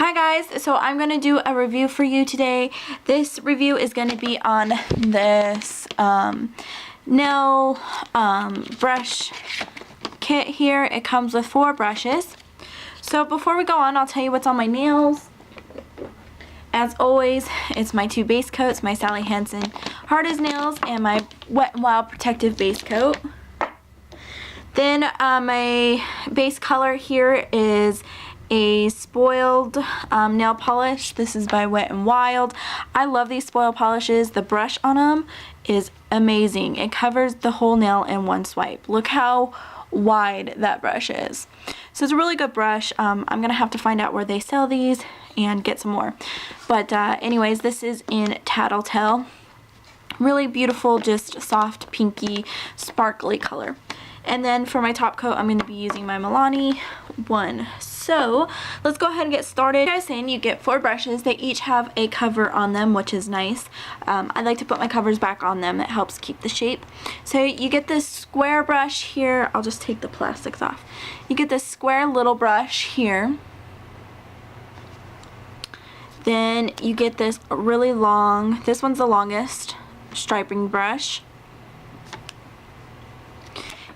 Hi guys, so I'm going to do a review for you today. This review is going to be on this nail brush kit here. It comes with 4 brushes. So before we go on, I'll tell you what's on my nails. As always, it's my 2 base coats, my Sally Hansen Hard as Nails and my Wet n Wild Protective Base Coat. Then my base color here is a spoiled nail polish. This is by Wet n Wild. I love these spoil polishes. The brush on them is amazing. It covers the whole nail in one swipe. Look how wide that brush is. So it's a really good brush. I'm gonna have to find out where they sell these and get some more. But anyways, this is in Tattletale. Really beautiful, just soft, pinky, sparkly color. And then for my top coat, I'm going to be using my Milani one. So let's go ahead and get started. Like I was saying, you get 4 brushes. They each have a cover on them, which is nice. I like to put my covers back on them. That helps keep the shape. So you get this square brush here. I'll just take the plastics off. You get this square little brush here. Then you get this really long, this one's the longest, striping brush.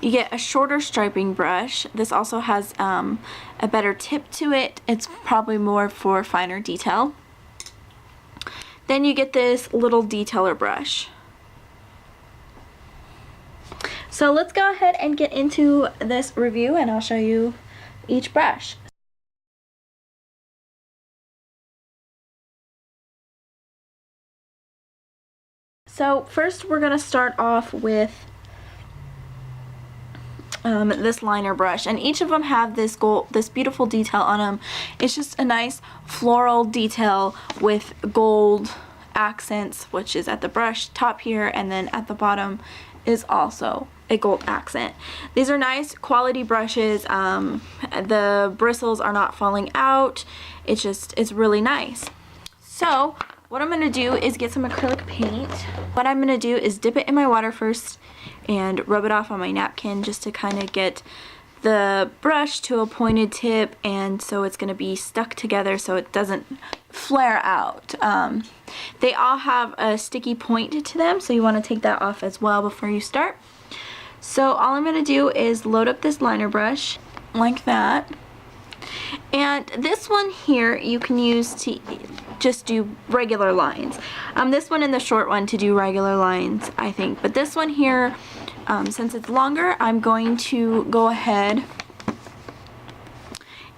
You get a shorter striping brush. This also has a better tip to it. It's probably more for finer detail. Then you get this little detailer brush. So let's go ahead and get into this review and I'll show you each brush. So first we're going to start off with this liner brush, and each of them have this beautiful detail on them. It's just a nice floral detail with gold accents, which is at the brush top here, and then at the bottom is also a gold accent. These are nice quality brushes. The bristles are not falling out. It's really nice. So what I'm going to do is get some acrylic paint. What I'm going to do is dip it in my water first and rub it off on my napkin just to kind of get the brush to a pointed tip, and so it's going to be stuck together so it doesn't flare out. They all have a sticky point to them, so you want to take that off as well before you start. So all I'm going to do is load up this liner brush like that. And this one here you can use to just do regular lines. This one and the short one to do regular lines, I think. But this one here, since it's longer, I'm going to go ahead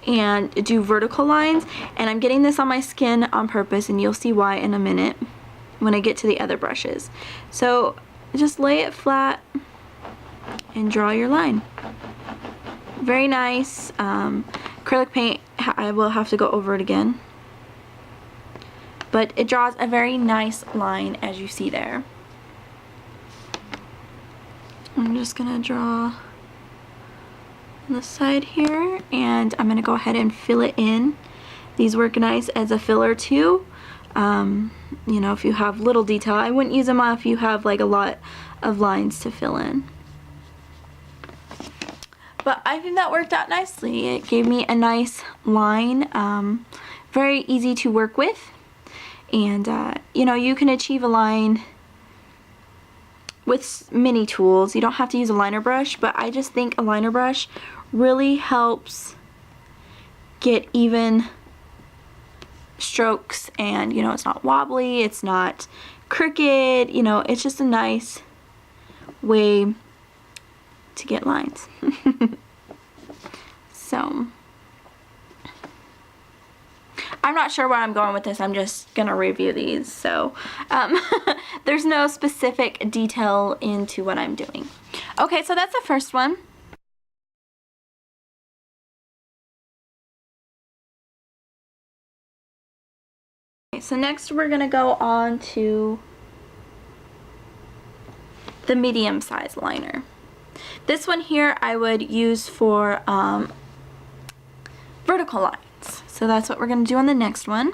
and do vertical lines. And I'm getting this on my skin on purpose, and you'll see why in a minute when I get to the other brushes. So just lay it flat and draw your line. Very nice. Acrylic paint, I will have to go over it again. But it draws a very nice line, as you see there. I'm just going to draw on the side here, and I'm going to go ahead and fill it in. These work nice as a filler too. You know, if you have little detail, I wouldn't use them if you have like a lot of lines to fill in. But I think that worked out nicely. It gave me a nice line, very easy to work with. And you know, you can achieve a line with many tools. You don't have to use a liner brush, but I just think a liner brush really helps get even strokes, and you know, it's not wobbly, it's not crooked, you know, it's just a nice way to get lines. So I'm not sure where I'm going with this. I'm just gonna review these, so there's no specific detail into what I'm doing. Okay, so that's the first one. Okay, so next we're gonna go on to the medium size liner. This one here I would use for vertical lines. So that's what we're going to do on the next one.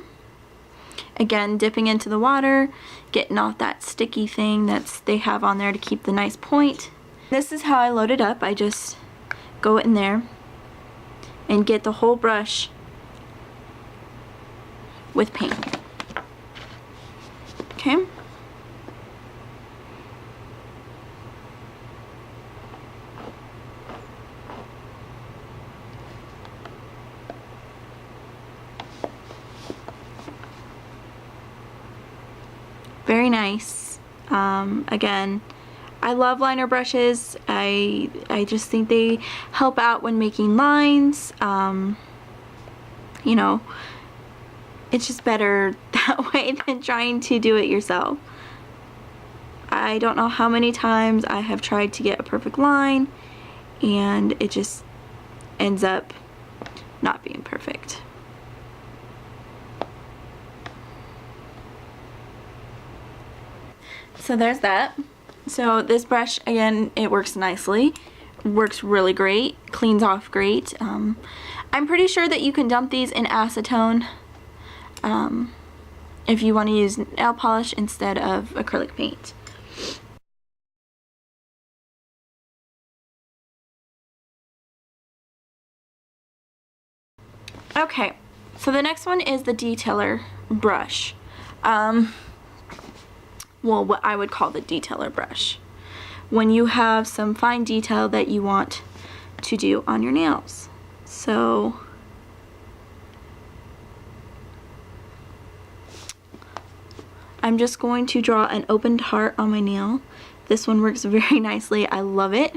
Again, dipping into the water, getting off that sticky thing that they have on there to keep the nice point. This is how I load it up. I just go in there and get the whole brush with paint. Okay. Very nice. Again, I love liner brushes. I just think they help out when making lines. You know, it's just better that way than trying to do it yourself. I don't know how many times I have tried to get a perfect line and it just ends up not being perfect. So there's that. So this brush, again, it works nicely, works really great, cleans off great. I'm pretty sure that you can dump these in acetone if you want to use nail polish instead of acrylic paint. Okay, so the next one is the detailer brush. Well, what I would call the detailer brush. When you have some fine detail that you want to do on your nails. So I'm just going to draw an opened heart on my nail. This one works very nicely. I love it.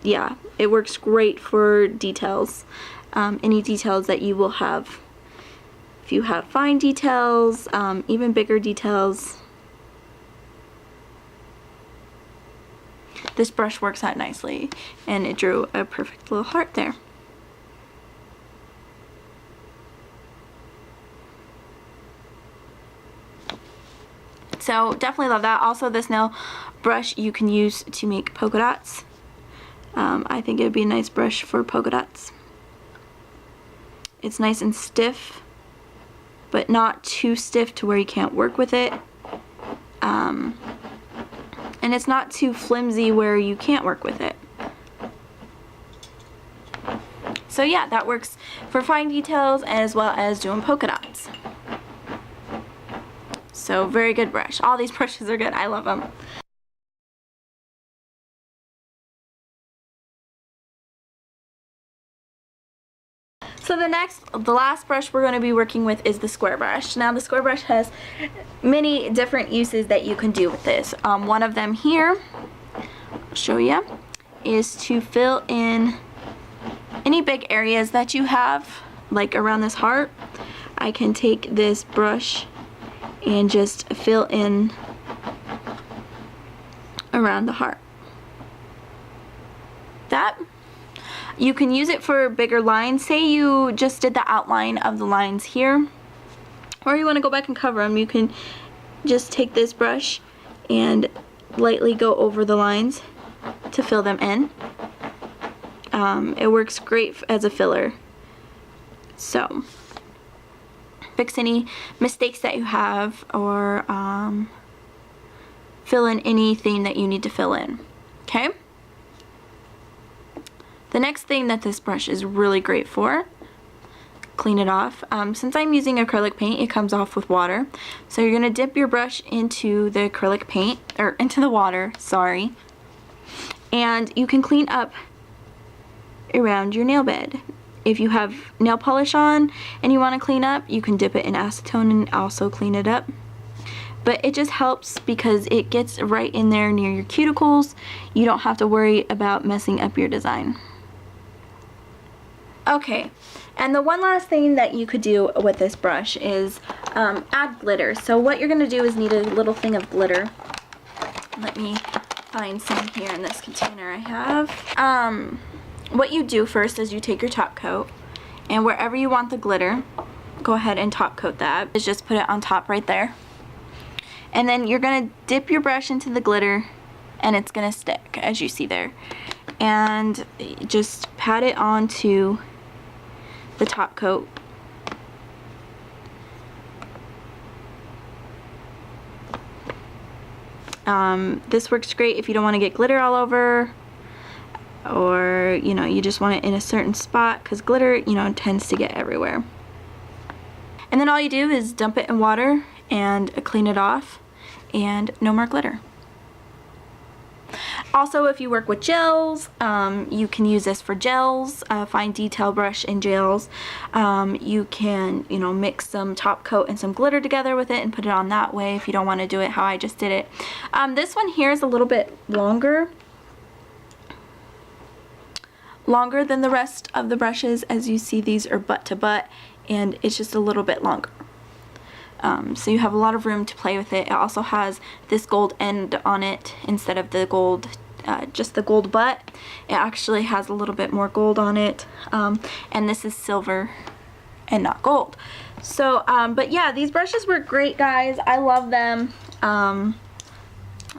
Yeah, it works great for details. Any details that you will have. If you have fine details, even bigger details, this brush works out nicely, and it drew a perfect little heart there. So definitely love that. Also, this nail brush you can use to make polka dots. I think it would be a nice brush for polka dots. It's nice and stiff, but not too stiff to where you can't work with it. And it's not too flimsy where you can't work with it. So yeah, that works for fine details as well as doing polka dots. So very good brush. All these brushes are good. I love them. So the last brush we're going to be working with is the square brush. Now the square brush has many different uses that you can do with this. One of them here, I'll show you, is to fill in any big areas that you have, like around this heart. I can take this brush and just fill in around the heart. That. You can use it for bigger lines. Say you just did the outline of the lines here, or you want to go back and cover them. You can just take this brush and lightly go over the lines to fill them in. It works great as a filler. So fix any mistakes that you have, or fill in anything that you need to fill in. Okay? The next thing that this brush is really great for, clean it off. Since I'm using acrylic paint, it comes off with water. So you're gonna dip your brush into the acrylic paint, or into the water, sorry. And you can clean up around your nail bed. If you have nail polish on and you wanna clean up, you can dip it in acetone and also clean it up. But it just helps because it gets right in there near your cuticles. You don't have to worry about messing up your design. Okay, and the one last thing that you could do with this brush is add glitter. So what you're going to do is need a little thing of glitter. Let me find some here in this container I have. What you do first is you take your top coat, and wherever you want the glitter, go ahead and top coat that. Just put it on top right there. And then you're going to dip your brush into the glitter, and it's going to stick, as you see there. And just pat it onto the top coat. This works great if you don't want to get glitter all over. or you know, you just want it in a certain spot, because glitter, you know, tends to get everywhere. And then all you do is dump it in water and clean it off, and no more glitter. Also, if you work with gels, you can use this for gels, fine detail brush and gels. You can, you know, mix some top coat and some glitter together with it and put it on that way if you don't want to do it how I just did it. This one here is a little bit longer than the rest of the brushes. As you see, these are butt to butt, and it's just a little bit longer. So you have a lot of room to play with it. It also has this gold end on it instead of the gold, just the gold butt. It actually has a little bit more gold on it, and this is silver and not gold. So, but yeah, these brushes work great, guys. I love them.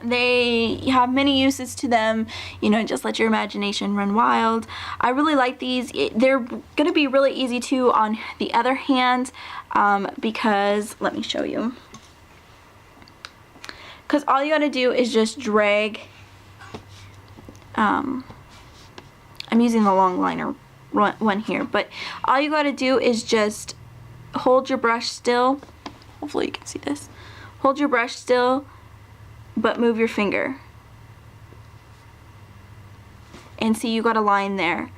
They have many uses to them, you know, just let your imagination run wild. I really like these. They're going to be really easy too on the other hand, because, let me show you. Because all you got to do is just drag, I'm using the long liner one here, but all you got to do is just hold your brush still. Hopefully you can see this. Hold your brush still, but move your finger, and see, you got a line there.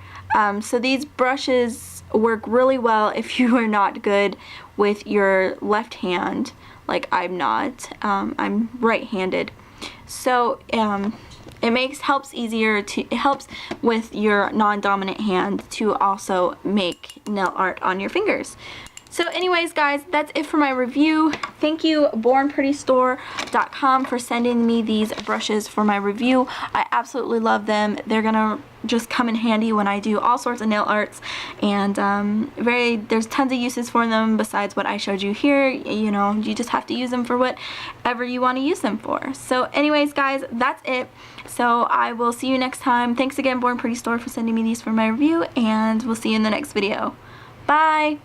So these brushes work really well if you are not good with your left hand, like I'm not. I'm right-handed, so it helps with your non-dominant hand to also make nail art on your fingers. So anyways, guys, that's it for my review. Thank you, BornPrettyStore.com, for sending me these brushes for my review. I absolutely love them. They're gonna just come in handy when I do all sorts of nail arts, and there's tons of uses for them besides what I showed you here. You know, you just have to use them for whatever you want to use them for. So anyways, guys, that's it. So I will see you next time. Thanks again, Born Pretty Store, for sending me these for my review, and we'll see you in the next video. Bye!